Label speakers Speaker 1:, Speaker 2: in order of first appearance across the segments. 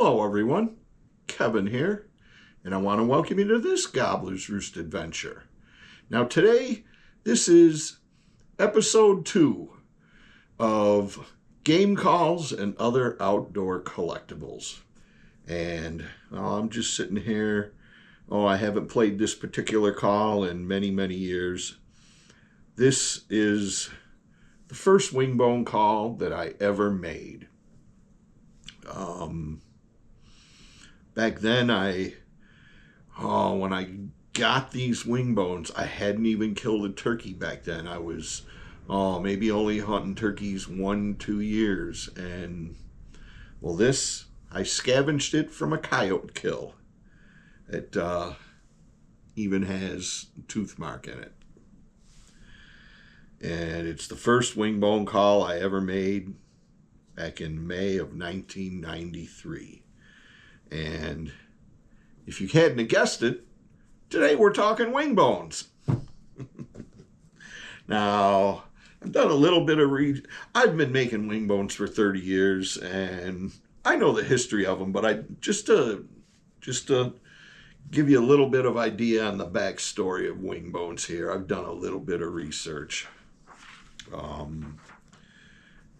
Speaker 1: Hello everyone, Kevin here, and I want to welcome you to this Gobbler's Roost adventure. Now today, this is episode 2 of game calls and other outdoor collectibles. And I'm just sitting here, I haven't played this particular call in many years. This is the first Wingbone call that I ever made. Back then, when I got these Wingbones, I hadn't even killed a turkey back then. I was, maybe only hunting turkeys 1-2 years. And, well, this, I scavenged it from a coyote kill. It even has a tooth mark in it. And it's the first Wingbone call I ever made back in May of 1993. And if you hadn't guessed it, today we're talking Wingbones. Now, I've done a little bit of I've been making Wingbones for 30 years, and I know the history of them, but just to give you a little bit of idea on the backstory of Wingbones here, I've done a little bit of research. And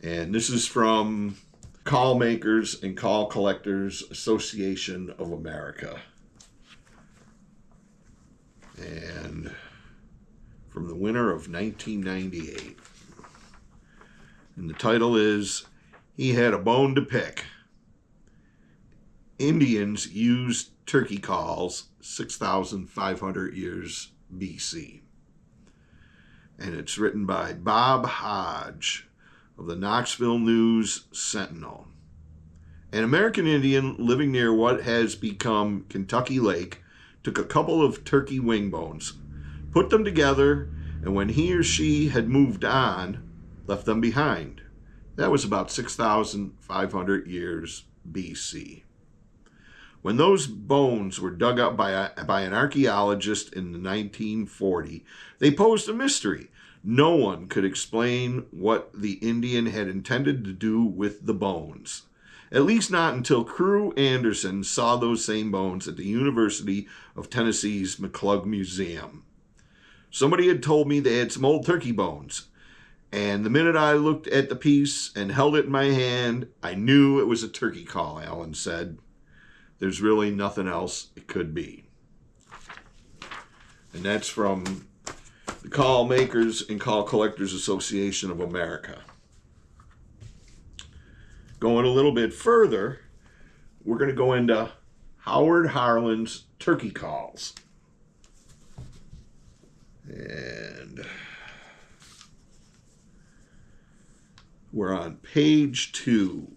Speaker 1: this is from Call Makers and Call Collectors Association of America. And from the winter of 1998. And the title is, He Had a Bone to Pick. Indians Used Turkey Calls 6,500 years BC. And it's written by Bob Hodge of the Knoxville News Sentinel. An American Indian living near what has become Kentucky Lake took a couple of turkey Wingbones, put them together, and when he or she had moved on, left them behind. That was about 6,500 years BC. When those bones were dug up by an archaeologist in 1940, they posed a mystery. No one could explain what the Indian had intended to do with the bones. At least not until Crew Anderson saw those same bones at the University of Tennessee's McClug Museum. Somebody had told me they had some old turkey bones, and the minute I looked at the piece and held it in my hand, I knew it was a turkey call, Alan said. There's really nothing else it could be. And that's from the Call Makers and Call Collectors Association of America. Going a little bit further, we're going to go into Howard Harlan's turkey calls. And we're on page 2.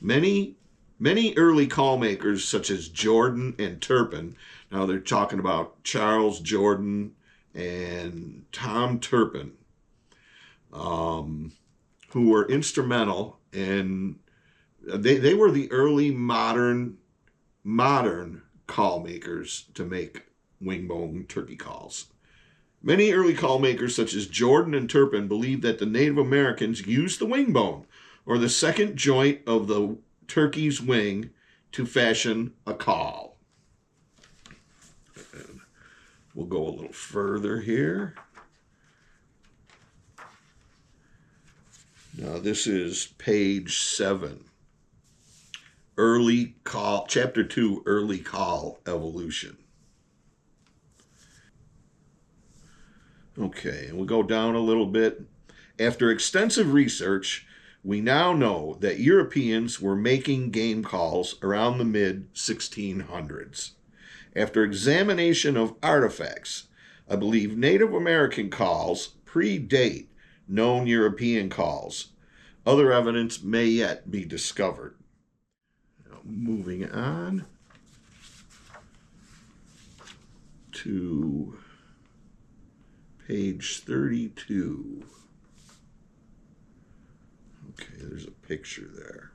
Speaker 1: Many early call makers, such as Jordan and Turpin, now they're talking about Charles Jordan and Tom Turpin, who were instrumental in, they were the early modern call makers to make Wingbone turkey calls. Many early call makers, such as Jordan and Turpin, believed that the Native Americans used the wingbone, or the second joint of the turkey's wing, to fashion a call. And we'll go a little further here. Now this is page 7. Early Call, Chapter 2, Early Call Evolution. Okay, and we'll go down a little bit. After extensive research, we now know that Europeans were making game calls around the mid-1600s. After examination of artifacts, I believe Native American calls predate known European calls. Other evidence may yet be discovered. Now, moving on to page 32. Okay, there's a picture there.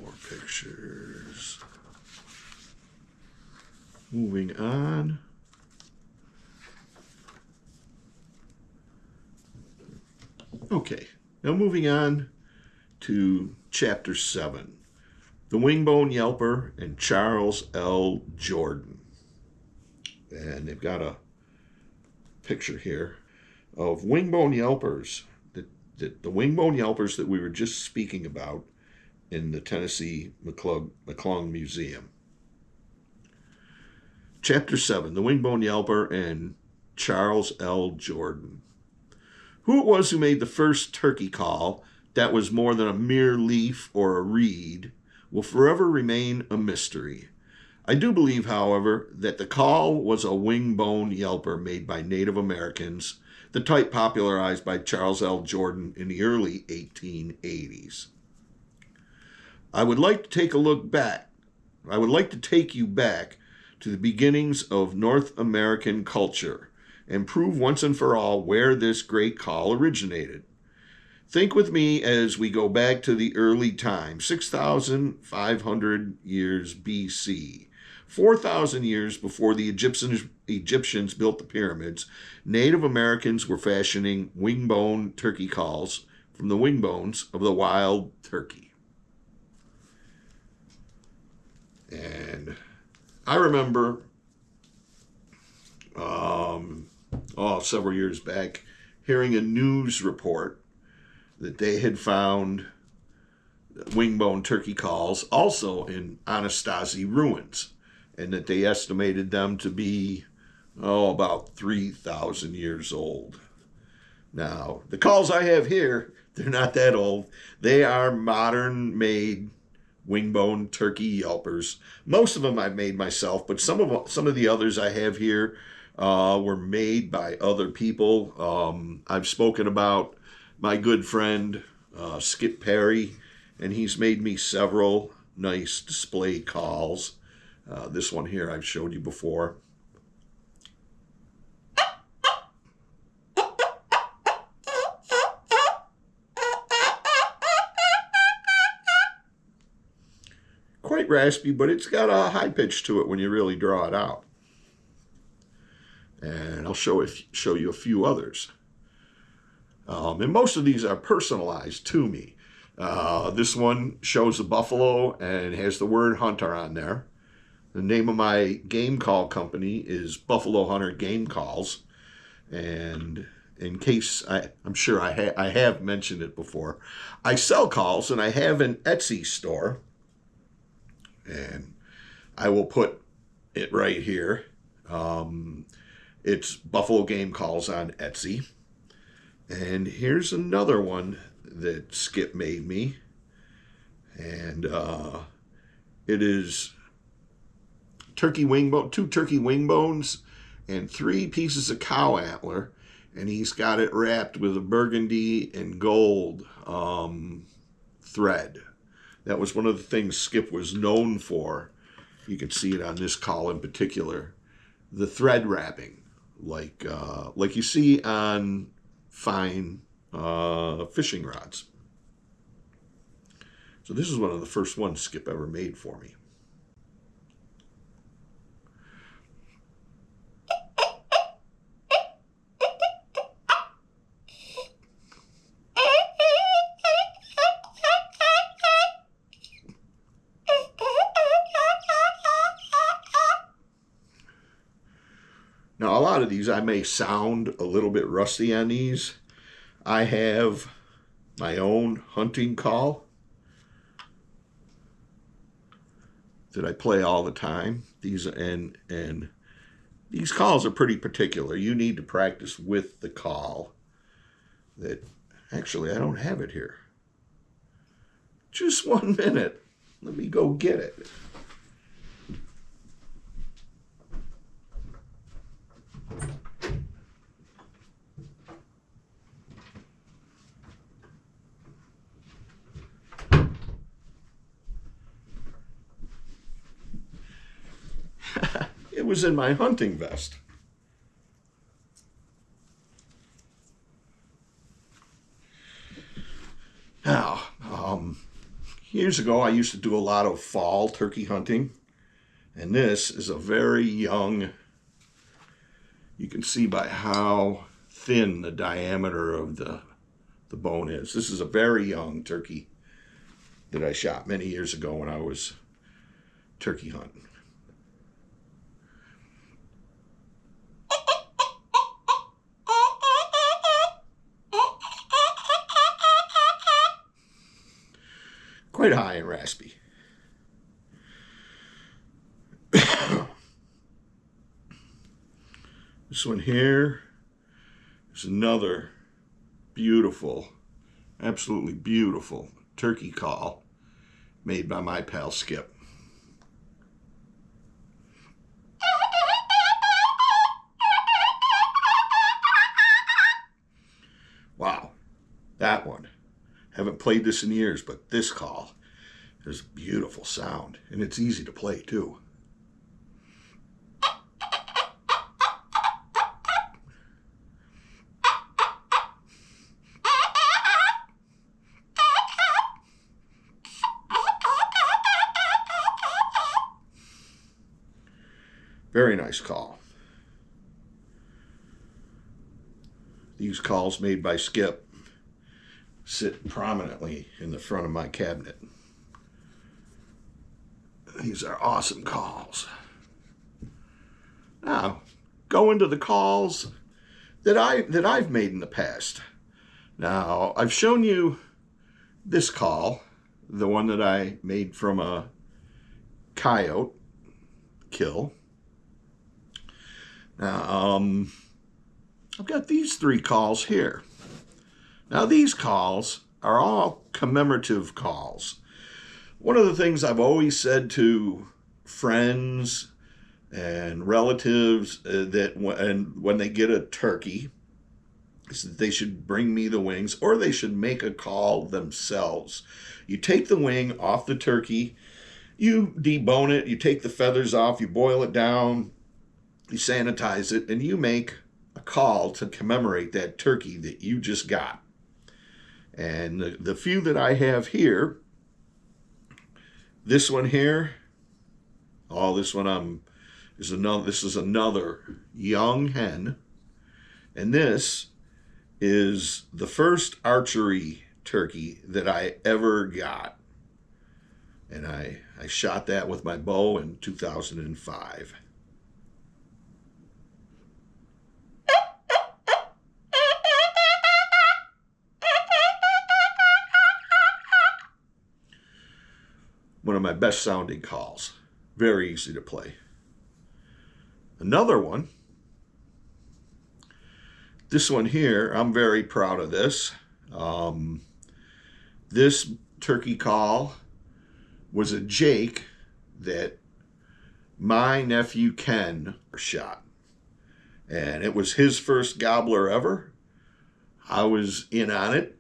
Speaker 1: More pictures. Moving on. Okay, now moving on to Chapter 7. The Wingbone Yelper and Charles L. Jordan. And they've got a picture here of Wingbone Yelpers, the Wingbone Yelpers that we were just speaking about in the Tennessee McClung Museum. Chapter 7, The Wingbone Yelper and Charles L. Jordan. Who it was who made the first turkey call that was more than a mere leaf or a reed will forever remain a mystery. I do believe, however, that the call was a wingbone yelper made by Native Americans, the type popularized by Charles L. Jordan in the early 1880s. I would like to take you back to the beginnings of North American culture and prove once and for all where this great call originated. Think with me as we go back to the early time, 6,500 years BC. 4,000 years before the Egyptians built the pyramids, Native Americans were fashioning wingbone turkey calls from the wingbones of the wild turkey. And I remember several years back hearing a news report that they had found wingbone turkey calls also in Anasazi ruins, and that they estimated them to be about 3,000 years old. Now, the calls I have here, they're not that old. They are modern-made wingbone turkey yelpers. Most of them I've made myself, but some of the others I have here were made by other people. I've spoken about my good friend Skip Perry, and he's made me several nice display calls. This one here I've showed you before. Quite raspy, but it's got a high pitch to it when you really draw it out. And I'll show you a few others. And most of these are personalized to me. This one shows a buffalo and has the word hunter on there. The name of my game call company is Buffalo Hunter Game Calls. And in case, I'm sure I have mentioned it before, I sell calls, and I have an Etsy store. And I will put it right here. It's Buffalo Game Calls on Etsy. And here's another one that Skip made me. And it is two turkey wing bones and 3 pieces of cow antler. And he's got it wrapped with a burgundy and gold thread. That was one of the things Skip was known for. You can see it on this call in particular. The thread wrapping, like you see on fine fishing rods. So this is one of the first ones Skip ever made for me. Now, a lot of these, I may sound a little bit rusty on these. I have my own hunting call that I play all the time. These calls are pretty particular. You need to practice with the call. That actually, I don't have it here. Just 1 minute. Let me go get it. It was in my hunting vest. Now, years ago, I used to do a lot of fall turkey hunting. And this is a very young, you can see by how thin the diameter of the bone is. This is a very young turkey that I shot many years ago when I was turkey hunting. Quite high and raspy. This one here is another beautiful, absolutely beautiful turkey call made by my pal Skip. Wow, that one. Haven't played this in years, but this call is a beautiful sound, and it's easy to play too. Very nice call. These calls made by Skip sit prominently in the front of my cabinet. These are awesome calls. Now, go into the calls that I've made in the past. Now, I've shown you this call, the one that I made from a coyote kill. Now, I've got these 3 calls here. Now, these calls are all commemorative calls. One of the things I've always said to friends and relatives that when they get a turkey is that they should bring me the wings, or they should make a call themselves. You take the wing off the turkey, you debone it, you take the feathers off, you boil it down, you sanitize it, and you make a call to commemorate that turkey that you just got. And the few that I have here, this one here, this is another young hen, and this is the first archery turkey that I ever got. And I shot that with my bow in 2005. One of my best sounding calls. Very easy to play. Another one. This one here, I'm very proud of this. This turkey call was a Jake that my nephew Ken shot. And it was his first gobbler ever. I was in on it.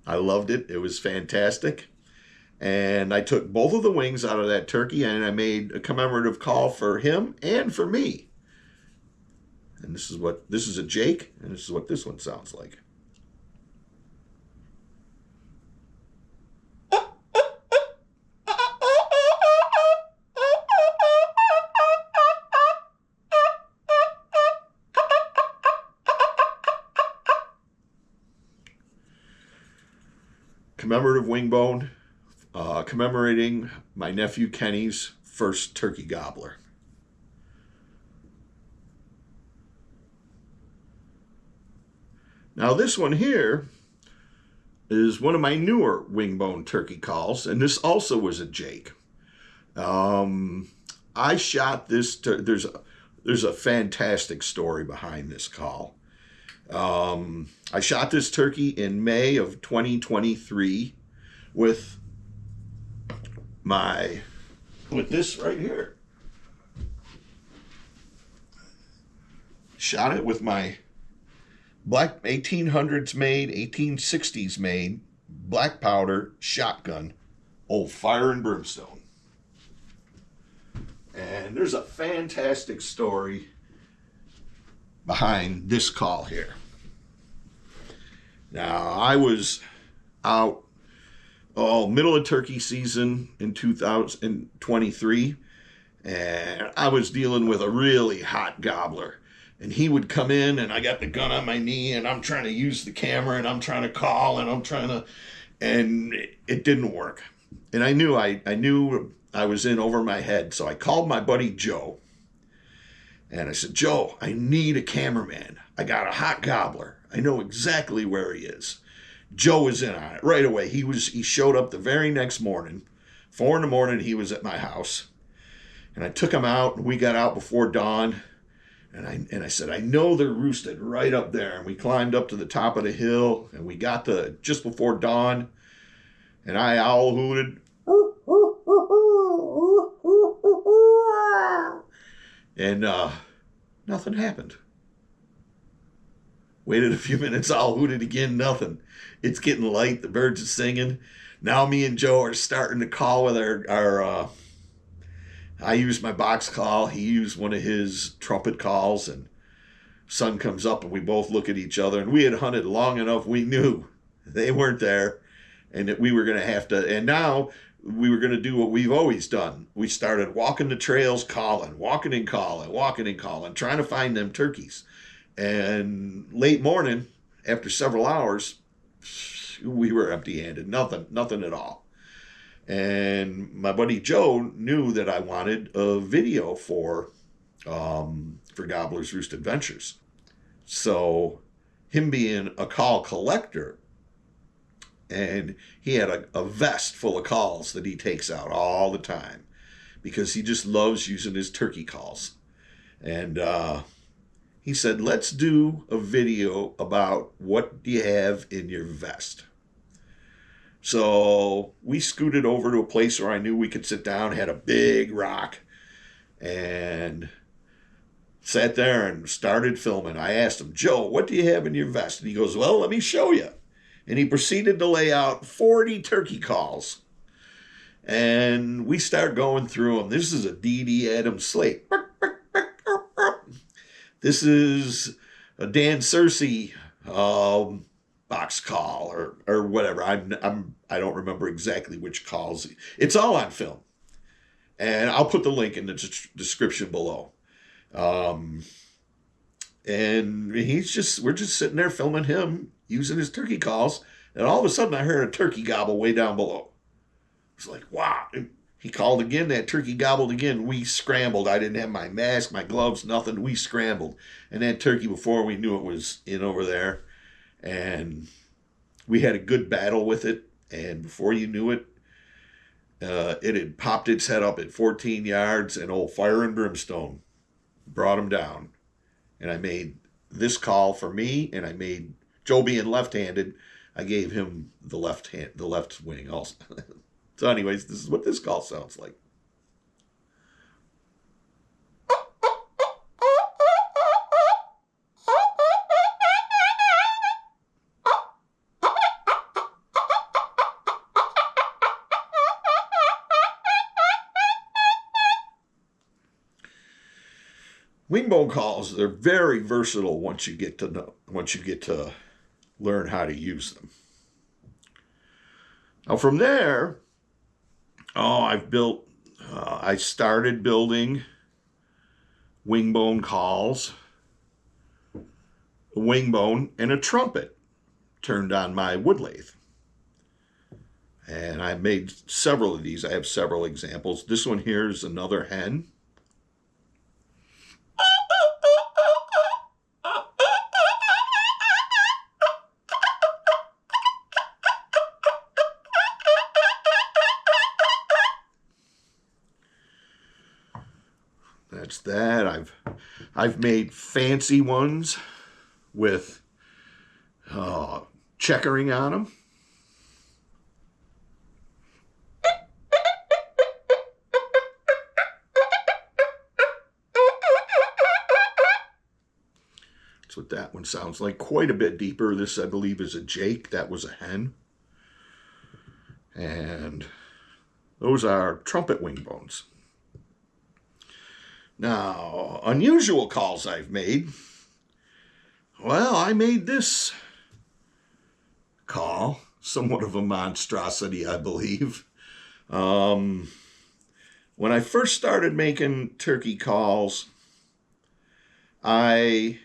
Speaker 1: I loved it. It was fantastic. And I took both of the wings out of that turkey, and I made a commemorative call for him and for me. And this is a Jake, and this is what this one sounds like. Commemorative wingbone. Commemorating my nephew Kenny's first turkey gobbler. Now this one here is one of my newer wingbone turkey calls, and this also was a Jake. I shot this, there's a fantastic story behind this call. I shot this turkey in May of 2023 with this right here. Shot it with my black 1800s made, 1860s made black powder shotgun, old Fire and Brimstone. And there's a fantastic story behind this call here. Now, I was out middle of turkey season in 2023, And I was dealing with a really hot gobbler. And he would come in, and I got the gun on my knee, and I'm trying to use the camera, and I'm trying to call, and and it didn't work. And I knew I was in over my head. So I called my buddy Joe. And I said, Joe, I need a cameraman. I got a hot gobbler. I know exactly where he is. Joe was in on it right away. He showed up the very next morning. 4 a.m, he was at my house. And I took him out, and we got out before dawn. And I said, I know they're roosted right up there. And we climbed up to the top of the hill, and we got to just before dawn. And I owl hooted. And nothing happened. Waited a few minutes, owl hooted again, nothing. It's getting light, the birds are singing. Now me and Joe are starting to call with our I used my box call, he used one of his trumpet calls, and sun comes up and we both look at each other, and we had hunted long enough, we knew they weren't there, and that we were going to have to, and now we were going to do what we've always done. We started walking the trails, calling, walking and calling, trying to find them turkeys. And late morning, after several hours, we were empty-handed, nothing at all. And my buddy Joe knew that I wanted a video for Gobbler's Roost Adventures. So him being a call collector, and he had a vest full of calls that he takes out all the time because he just loves using his turkey calls. And he said, let's do a video about what do you have in your vest. So we scooted over to a place where I knew we could sit down, had a big rock, and sat there and started filming. I asked him, Joe, what do you have in your vest? And he goes, well, let me show you. And he proceeded to lay out 40 turkey calls. And we start going through them. This is a D.D. Adams slate. This is a Dan Searcy box call or whatever. I don't remember exactly which calls. It's all on film, and I'll put the link in the description below. And we're just sitting there filming him using his turkey calls, and all of a sudden I heard a turkey gobble way down below. It's like, wow. He called again, that turkey gobbled again. We scrambled. I didn't have my mask, my gloves, nothing. We scrambled. And that turkey, before we knew it, was in over there. And we had a good battle with it. And before you knew it, it had popped its head up at 14 yards, and old Fire and Brimstone brought him down. And I made this call for me, and I made, Joe being left-handed, I gave him the left wing also. So anyways, this is what this call sounds like. Wingbone calls, they're very versatile once you get to learn how to use them. Now from there, I started building wingbone calls, a wingbone, and a trumpet turned on my wood lathe. And I made several of these. I have several examples. This one here is another hen. That's that. I've made fancy ones with checkering on them. That's what that one sounds like. Quite a bit deeper. This, I believe, is a Jake. That was a hen. And those are trumpet wing bones. Now, unusual calls I've made. Well, I made this call, somewhat of a monstrosity, I believe. When I first started making turkey calls, I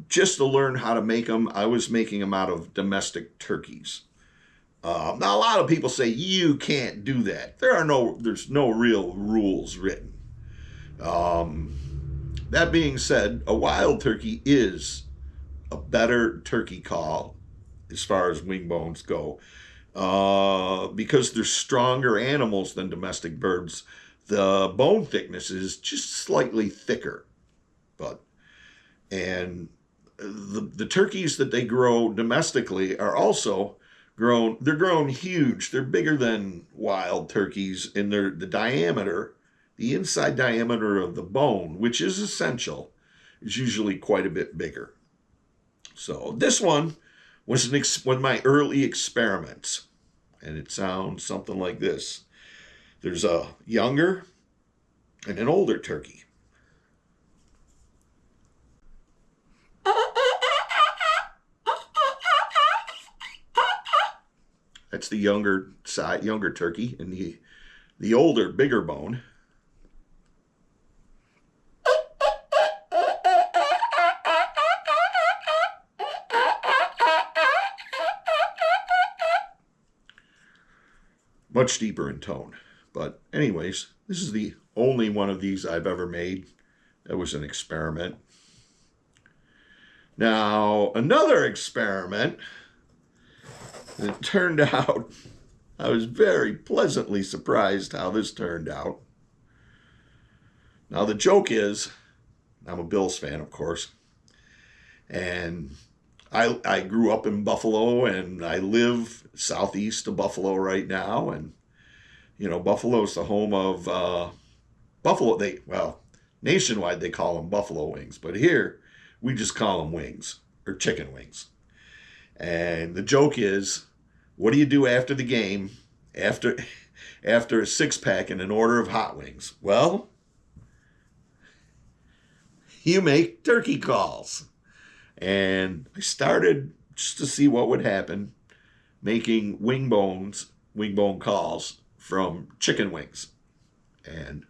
Speaker 1: just to learn how to make them, I was making them out of domestic turkeys. Now, a lot of people say you can't do that. There's no real rules written. That being said, a wild turkey is a better turkey call as far as wing bones go, because they're stronger animals than domestic birds. The bone thickness is just slightly thicker, and the turkeys that they grow domestically are also grown. They're grown huge. They're bigger than wild turkeys in the diameter, the inside diameter of the bone, which is essential, is usually quite a bit bigger. So this one was one of my early experiments, and it sounds something like this. There's a younger and an older turkey. That's the younger turkey, and the older, bigger bone. Much deeper in tone. But anyways, this is the only one of these I've ever made. That was an experiment. Now, another experiment. It turned out, I was very pleasantly surprised how this turned out. Now, the joke is, I'm a Bills fan, of course, and I grew up in Buffalo, and I live southeast of Buffalo right now, and, you know, Buffalo's the home of Buffalo. Nationwide they call them buffalo wings, but here we just call them wings, or chicken wings. And the joke is, what do you do after the game, after a six-pack and an order of hot wings? Well, you make turkey calls. And I started just to see what would happen, making wing bone calls from chicken wings. And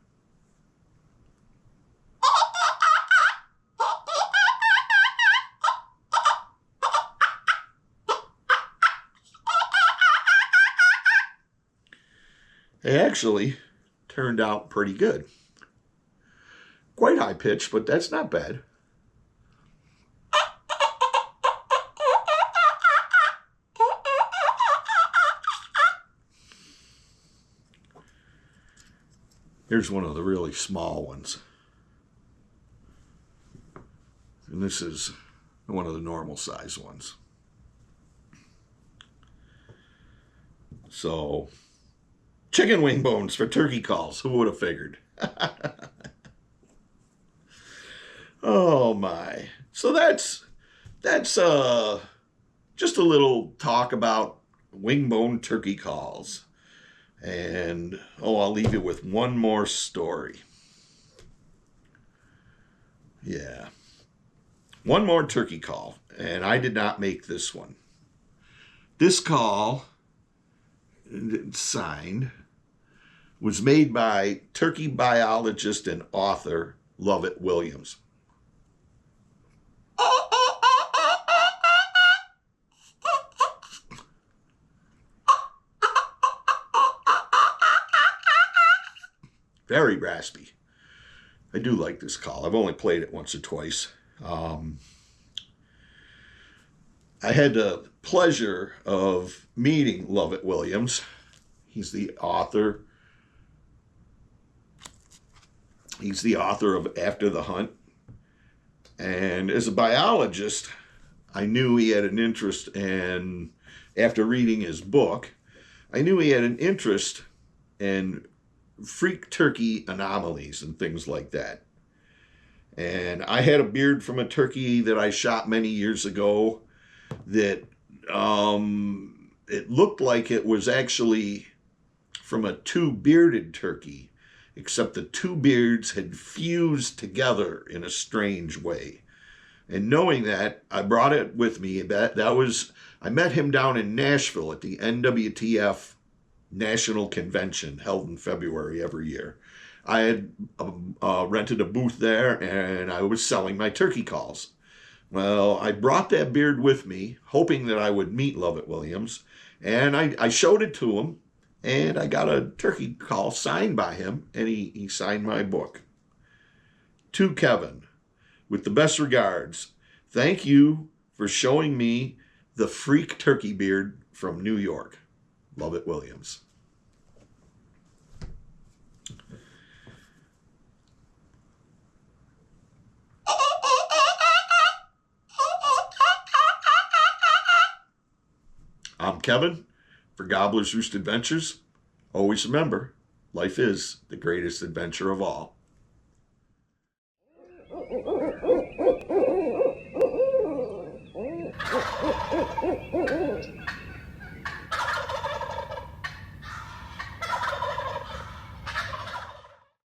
Speaker 1: they actually turned out pretty good. Quite high pitched, but that's not bad. Here's one of the really small ones. And this is one of the normal size ones. So, chicken wing bones for turkey calls. Who would have figured? Oh my. So that's just a little talk about wing bone turkey calls. And, I'll leave you with one more story. Yeah. One more turkey call. And I did not make this one. This call, signed, was made by turkey biologist and author Lovett Williams. Very raspy. I do like this call. I've only played it once or twice. I had the pleasure of meeting Lovett Williams. He's the author. He's the author of After the Hunt. And as a biologist, I knew he had an interest in, after reading his book, I knew he had an interest in freak turkey anomalies and things like that. And I had a beard from a turkey that I shot many years ago that it looked like it was actually from a two-bearded turkey, except the two beards had fused together in a strange way. And knowing that, I brought it with me. I met him down in Nashville at the NWTF national convention held in February every year. I had rented a booth there, and I was selling my turkey calls. Well, I brought that beard with me, hoping that I would meet Lovett Williams, and I showed it to him, and I got a turkey call signed by him, and he signed my book. To Kevin, with the best regards, thank you for showing me the freak turkey beard from New York. Lovett Williams. I'm Kevin for Gobbler's Roost Adventures. Always remember, life is the greatest adventure of all.